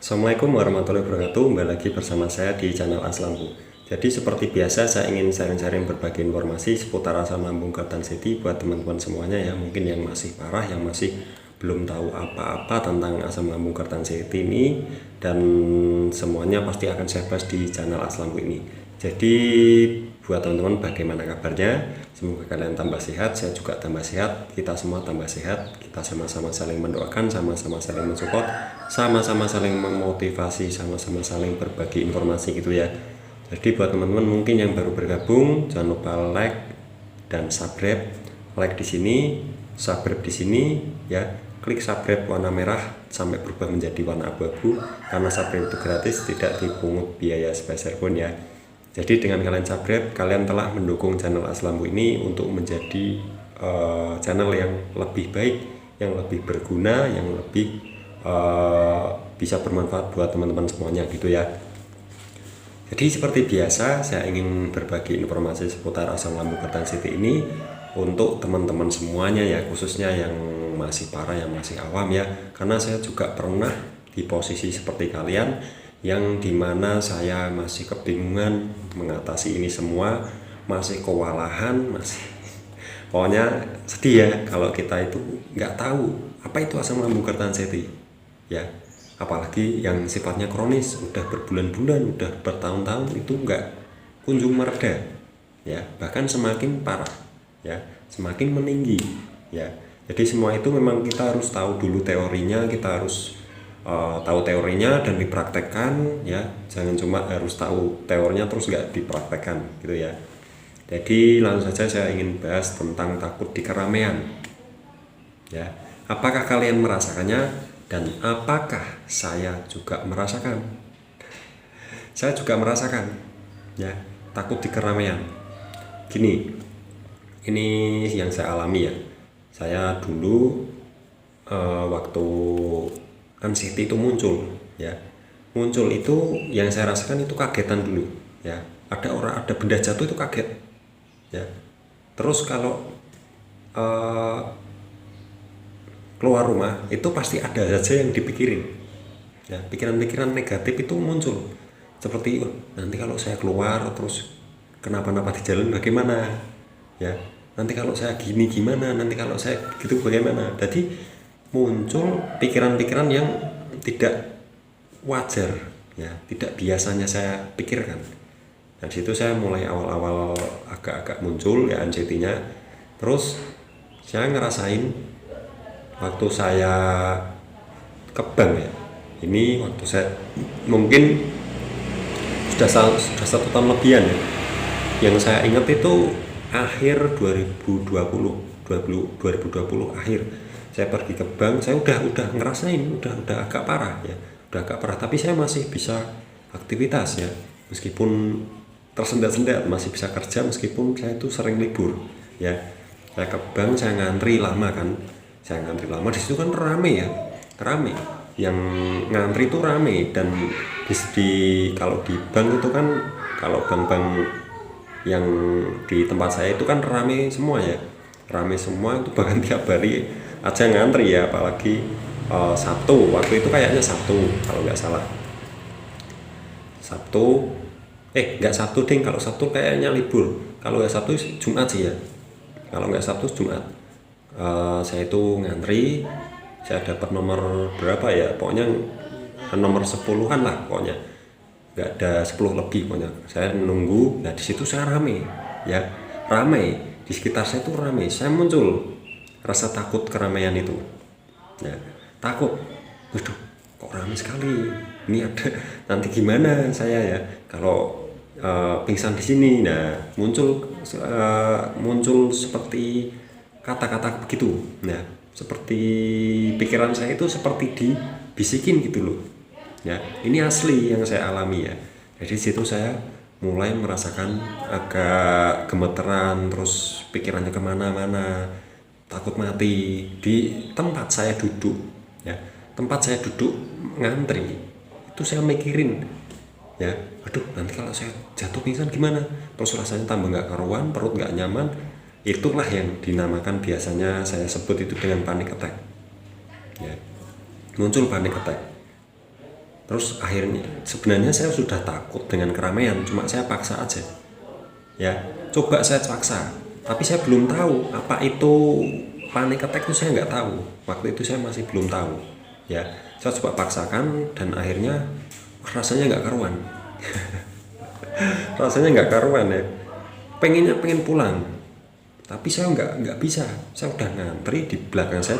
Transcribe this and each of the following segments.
Assalamualaikum warahmatullahi wabarakatuh. Kembali lagi bersama saya di channel Aslamku. Jadi seperti biasa saya ingin sharing-sharing berbagi informasi seputar asam lambung Kartan City buat teman-teman semuanya ya. Mungkin yang masih parah, yang masih belum tahu apa-apa tentang asam lambung Kartan City ini, dan semuanya pasti akan saya bahas di channel Aslamku ini. Jadi buat teman-teman bagaimana kabarnya? Semoga kalian tambah sehat, saya juga tambah sehat, kita semua tambah sehat. Kita sama-sama saling mendoakan, sama-sama saling mensupport, sama-sama saling memotivasi, sama-sama saling berbagi informasi gitu ya. Jadi buat teman-teman mungkin yang baru bergabung, jangan lupa like dan subscribe. Like di sini, subscribe di sini ya. Klik subscribe warna merah sampai berubah menjadi warna abu-abu, karena subscribe itu gratis, tidak dipungut biaya sepeser pun ya. Jadi dengan kalian subscribe, kalian telah mendukung channel Aslamku ini untuk menjadi channel yang lebih baik, yang lebih berguna, yang lebih bisa bermanfaat buat teman-teman semuanya gitu ya. Jadi seperti biasa saya ingin berbagi informasi seputar asam lambung Kartan City ini untuk teman-teman semuanya ya, khususnya yang masih parah, yang masih awam ya. Karena saya juga pernah di posisi seperti kalian, yang dimana saya masih kebingungan mengatasi ini semua, masih kewalahan, masih pokoknya sedih ya kalau kita itu nggak tahu apa itu asam lambung Kartan City ya. Apalagi yang sifatnya kronis, udah berbulan-bulan, udah bertahun-tahun itu nggak kunjung mereda ya, bahkan semakin parah ya, semakin meninggi ya. Jadi semua itu memang kita harus tahu dulu teorinya, kita harus tahu teorinya dan dipraktekkan ya. Jangan cuma harus tahu teorinya terus nggak dipraktekkan gitu ya. Jadi langsung saja saya ingin bahas tentang takut di keramaian ya. Apakah kalian merasakannya? Dan apakah saya juga merasakan? Saya juga merasakan ya, takut di keramaian. Gini, ini yang saya alami ya. Saya dulu waktu anxiety itu muncul ya, muncul itu yang saya rasakan itu kagetan dulu ya. Ada benda jatuh itu kaget ya. Terus kalau keluar rumah itu pasti ada saja yang dipikirin ya, pikiran-pikiran negatif itu muncul seperti nanti kalau saya keluar terus kenapa-napa di jalan bagaimana ya, nanti kalau saya gini gimana, nanti kalau saya gitu bagaimana. Jadi muncul pikiran-pikiran yang tidak wajar ya, tidak biasanya saya pikirkan. Dan situ saya mulai awal-awal agak-agak muncul ya anxiety-nya. Terus saya ngerasain waktu saya ke bank ya, ini waktu saya mungkin sudah satu tahun lebihan ya. Yang saya ingat itu akhir 2020 akhir saya pergi ke bank. Saya udah ngerasain udah agak parah ya, udah agak parah, tapi saya masih bisa aktivitas ya, meskipun tersendat-sendat, masih bisa kerja meskipun saya itu sering libur ya. Saya ke bank, saya ngantri lama kan, saya ngantri lama di situ kan rame ya, rame, yang ngantri itu rame. Dan kalau di bank itu kan, kalau bank-bank yang di tempat saya itu kan rame semua ya, rame semua itu, bahkan tiap hari aja ngantri ya. Apalagi Sabtu, waktu itu kayaknya Sabtu kalau nggak salah, Sabtu nggak Sabtu ding, kalau Sabtu kayaknya libur, kalau nggak Sabtu Jumat sih ya, kalau nggak Sabtu Jumat. Saya itu ngantri, saya dapat nomor berapa ya, pokoknya nomor 10-an lah pokoknya, nggak ada 10 lebih pokoknya. Saya nunggu, nah di situ saya rame ya, rame di sekitar saya itu rame. Saya muncul rasa takut keramaian itu ya, takut, waduh kok rame sekali ini, ada nanti gimana saya ya kalau pingsan di sini. Nah muncul seperti kata-kata begitu. Nah seperti pikiran saya itu seperti dibisikin gitu loh ya, ini asli yang saya alami ya. Jadi situ saya mulai merasakan agak gemeteran, terus pikirannya kemana-mana, takut mati di tempat saya duduk ya, tempat saya duduk ngantri itu saya mikirin ya, aduh nanti kalau saya jatuh pingsan gimana, terus rasanya tambah nggak karuan, perut nggak nyaman. Itulah yang dinamakan, biasanya saya sebut itu dengan panic attack ya, muncul panic attack. Terus akhirnya sebenarnya saya sudah takut dengan keramaian, cuma saya paksa aja. Ya, coba saya paksa. Tapi saya belum tahu apa itu panic attack, itu saya nggak tahu. Waktu itu saya masih belum tahu. Ya, saya coba paksakan dan akhirnya rasanya nggak karuan. Rasanya nggak karuan ya. Pengen pulang, tapi saya nggak bisa. Saya udah ngantri, di belakang saya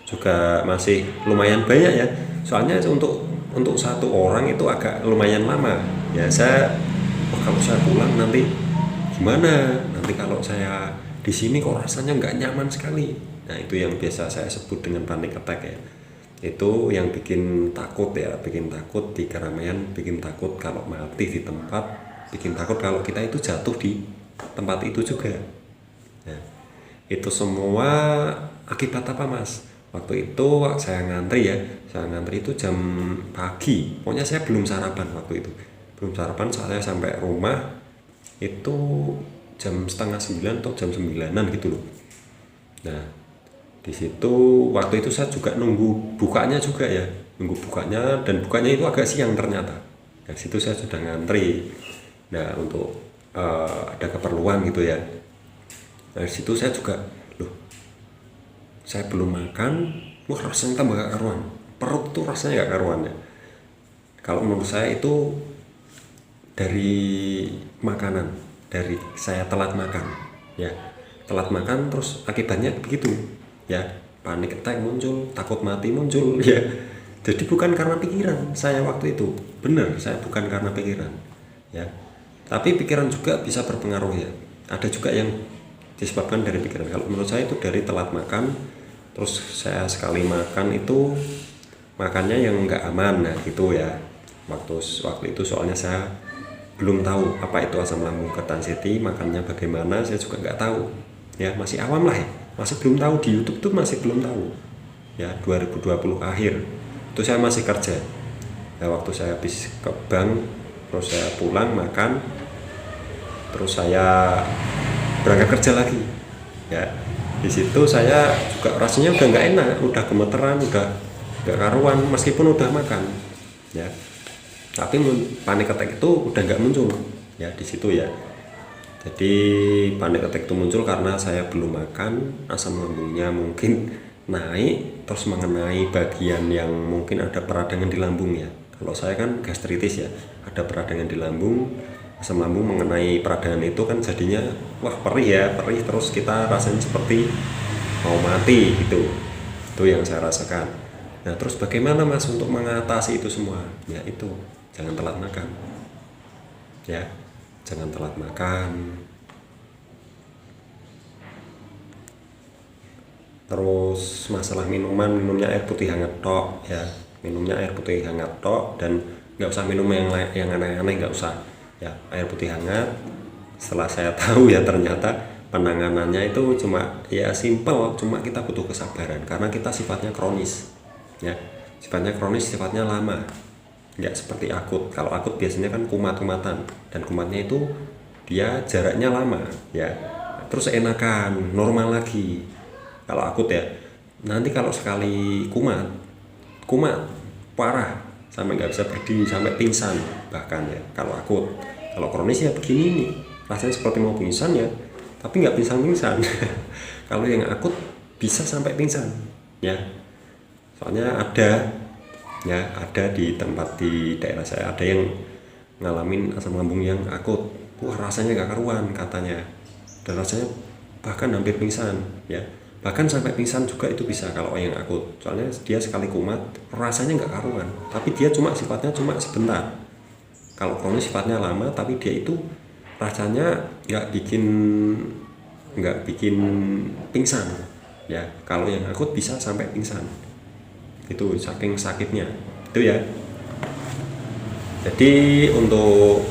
juga masih lumayan banyak ya, soalnya untuk satu orang itu agak lumayan lama ya. Kalau saya pulang nanti gimana, nanti kalau saya di sini kok rasanya nggak nyaman sekali. Nah, itu yang biasa saya sebut dengan panic attack ya. Itu yang bikin takut ya, bikin takut di keramaian, bikin takut kalau mati di tempat, bikin takut kalau kita itu jatuh di tempat itu juga. Nah, itu semua akibat apa Mas? Waktu itu saya ngantri ya, saya ngantri itu jam pagi, pokoknya saya belum sarapan waktu itu. Belum sarapan, saya sampai rumah itu jam setengah 9 atau jam 9-an gitu loh. Nah, di situ waktu itu saya juga nunggu bukanya juga ya, nunggu bukanya, dan bukanya itu agak siang ternyata. Di situ saya sudah ngantri. Nah, untuk ada keperluan gitu ya. Nah, di situ saya juga, loh, saya belum makan, wah rasanya tambah gak karuan. Perut tuh rasanya gak karuan ya. Kalau menurut saya itu dari makanan, dari saya telat makan ya. Telat makan terus akibatnya begitu ya, panik attack muncul, takut mati muncul ya. Jadi bukan karena pikiran saya waktu itu, benar, saya bukan karena pikiran ya. Tapi pikiran juga bisa berpengaruh ya. Ada juga yang disebabkan dari pikiran. Kalau menurut saya itu dari telat makan, terus saya sekali makan itu makannya yang nggak aman, nah gitu ya. Waktu itu soalnya saya belum tahu apa itu asam lambung ketansieti, makannya bagaimana saya juga nggak tahu ya, masih awam lah ya, masih belum tahu. Di YouTube tuh masih belum tahu ya. 2020 akhir itu saya masih kerja ya. Waktu saya habis ke bank, terus saya pulang makan, terus saya berangkat kerja lagi ya. Di situ saya juga rasanya udah nggak enak, udah gemeteran, udah nggak karuan meskipun udah makan ya. Tapi panik attack itu udah nggak muncul ya di situ ya. Jadi panik attack itu muncul karena saya belum makan, asam lambungnya mungkin naik, terus mengenai bagian yang mungkin ada peradangan di lambung ya. Kalau saya kan gastritis ya, ada peradangan di lambung, asam lambung mengenai peradangan itu kan jadinya wah perih ya, perih, terus kita rasanya seperti mau mati gitu. Itu yang saya rasakan. Nah, terus bagaimana Mas untuk mengatasi itu semua? Ya itu, jangan telat makan ya, jangan telat makan. Terus masalah minumnya air putih hangat tok ya, minumnya air putih hangat tok, dan nggak usah minum yang aneh-aneh, nggak usah ya, air putih hangat. Setelah saya tahu ya, ternyata penanganannya itu cuma ya simple, cuma kita butuh kesabaran karena kita sifatnya kronis ya, sifatnya kronis, sifatnya lama, nggak seperti akut. Kalau akut biasanya kan kumat-kumatan, dan kumatnya itu dia jaraknya lama ya, terus enakan normal lagi. Kalau akut ya, nanti kalau sekali kumat parah sampai nggak bisa berdiri, sampai pingsan bahkan ya kalau akut. Kalau kronis ya begini nih, rasanya seperti mau pingsan ya, tapi nggak pingsan. Kalau yang akut bisa sampai pingsan ya. Soalnya ada di tempat di daerah saya ada yang ngalamin asam lambung yang akut, wah rasanya nggak karuan katanya, dan rasanya bahkan hampir pingsan ya. Bahkan sampai pingsan juga itu bisa kalau yang akut. Soalnya dia sekali kumat rasanya nggak karuan, tapi dia sifatnya cuma sebentar. Kalau kronis sifatnya lama, tapi dia itu rasanya nggak bikin pingsan ya. Kalau yang akut bisa sampai pingsan, itu saking sakitnya itu ya. Jadi untuk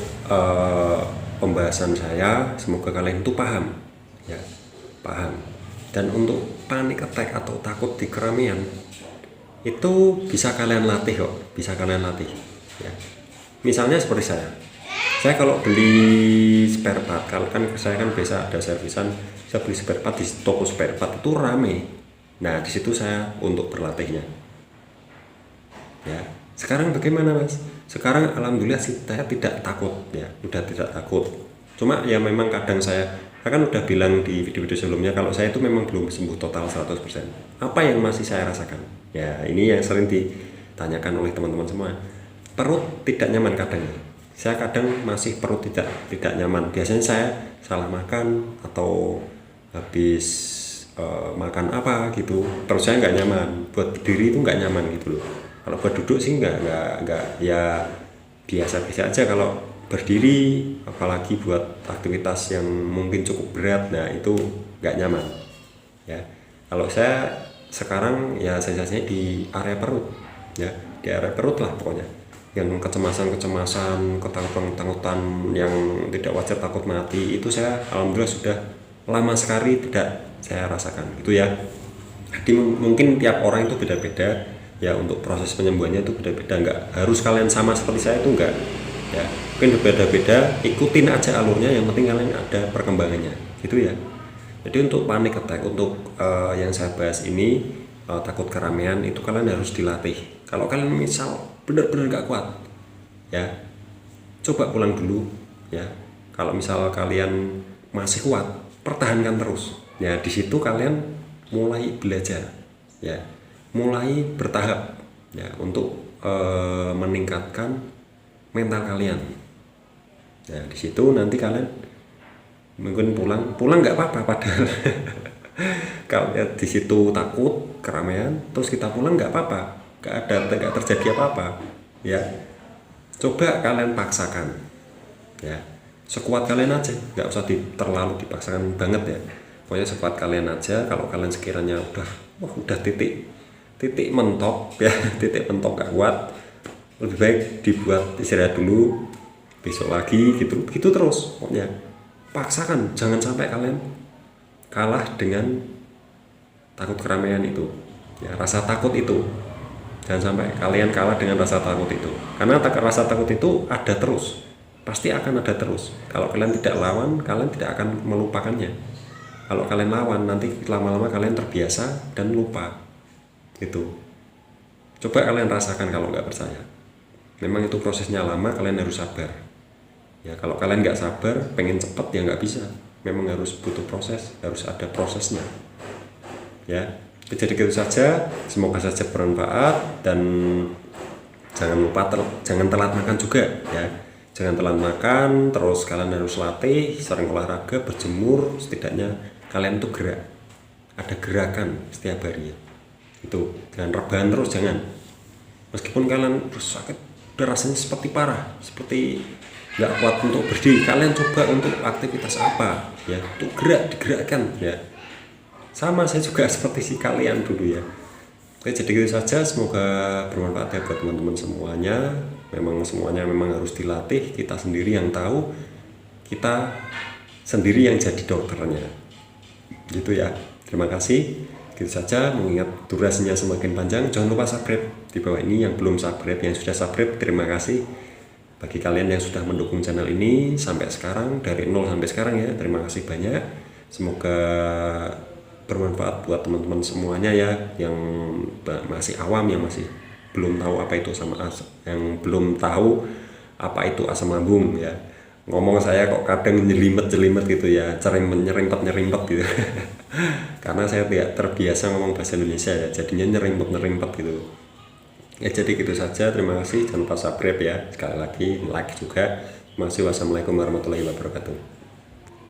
pembahasan saya, semoga kalian itu paham ya, paham. Dan untuk panik attack atau takut di keramaian itu bisa kalian latih kok, bisa kalian latih ya. Misalnya seperti saya kalau beli spare part, kalau kan saya kan biasa ada servisan, saya beli spare part di toko spare part itu rame. Nah, di situ saya untuk berlatihnya ya, Sekarang bagaimana Mas? Sekarang alhamdulillah sih saya tidak takut ya, udah tidak takut. Cuma ya memang kadang saya kan udah bilang di video-video sebelumnya kalau saya itu memang belum sembuh total 100%. Apa yang masih saya rasakan? Ya ini yang sering ditanyakan oleh teman-teman semua. Perut tidak nyaman kadang. Saya kadang masih perut tidak nyaman. Biasanya saya salah makan atau habis makan apa gitu. Terus saya nggak nyaman. Buat berdiri itu nggak nyaman gitu loh. Kalau buat duduk sih nggak ya biasa-biasa aja. Kalau berdiri apalagi buat aktivitas yang mungkin cukup berat, nah itu nggak nyaman ya. Kalau saya sekarang ya sensasinya di area perut ya, di area perut lah pokoknya, yang kecemasan-kecemasan, ketakutan-ketakutan yang tidak wajar, takut mati, itu saya alhamdulillah sudah lama sekali tidak saya rasakan gitu ya. Jadi mungkin tiap orang itu beda-beda ya, untuk proses penyembuhannya itu beda-beda, nggak harus kalian sama seperti saya, itu enggak ya, mungkin beda-beda, ikutin aja alurnya, yang penting kalian ada perkembangannya gitu ya. Jadi untuk panic attack, untuk yang saya bahas ini, takut keramaian, itu kalian harus dilatih. Kalau kalian misal benar-benar nggak kuat ya, coba pulang dulu ya. Kalau misal kalian masih kuat, pertahankan terus ya. Di situ kalian mulai belajar ya, mulai bertahap ya, untuk meningkatkan mental kalian. Nah di situ nanti kalian mungkin pulang nggak apa-apa padahal. Kalau ya di situ takut keramaian terus kita pulang nggak apa-apa, nggak terjadi apa-apa ya. Coba kalian paksakan ya, sekuat kalian aja, nggak usah terlalu dipaksakan banget ya. Pokoknya sekuat kalian aja. Kalau kalian sekiranya udah titik mentok ya, titik mentok gak kuat, lebih baik dibuat istirahat dulu, besok lagi gitu terus. Pokoknya paksakan, jangan sampai kalian kalah dengan takut keramaian itu ya, rasa takut itu. Jangan sampai kalian kalah dengan rasa takut itu, karena rasa takut itu ada terus, pasti akan ada terus. Kalau kalian tidak lawan, kalian tidak akan melupakannya. Kalau kalian lawan, nanti lama-lama kalian terbiasa dan lupa gitu. Coba kalian rasakan kalau nggak percaya. Memang itu prosesnya lama, kalian harus sabar ya. Kalau kalian nggak sabar, pengen cepet ya nggak bisa. Memang harus butuh proses, harus ada prosesnya ya. Jadi gitu saja, semoga saja bermanfaat, dan jangan lupa jangan telat makan juga ya. Jangan telat makan, terus kalian harus latih, sering olahraga, berjemur, setidaknya kalian tuh gerak, ada gerakan setiap hari ya. Itu jangan rebahan terus, jangan. Meskipun kalian sakit udah rasanya seperti parah, seperti nggak kuat untuk berdiri, kalian coba untuk aktivitas apa ya, untuk digerakkan ya. Sama saya juga seperti si kalian dulu ya. Oke, jadi gitu saja, semoga bermanfaat ya buat teman-teman semuanya. Memang semuanya memang harus dilatih, kita sendiri yang tahu, kita sendiri yang jadi dokternya gitu ya. Terima kasih. Gitu saja, mengingat durasinya semakin panjang, jangan lupa subscribe di bawah ini. Yang belum subscribe, yang sudah subscribe, terima kasih. Bagi kalian yang sudah mendukung channel ini sampai sekarang, dari 0 sampai sekarang ya, terima kasih banyak. Semoga bermanfaat buat teman-teman semuanya ya, yang masih awam, yang masih belum tahu apa itu yang belum tahu apa itu asam lambung ya. Ngomong saya kok kadang nyelimet gitu ya, nyerimpet gitu. Karena saya tidak terbiasa ngomong bahasa Indonesia ya, jadinya nyerimpet gitu ya. Jadi gitu saja, terima kasih, jangan lupa subscribe ya, sekali lagi like juga. Masih, wassalamualaikum warahmatullahi wabarakatuh.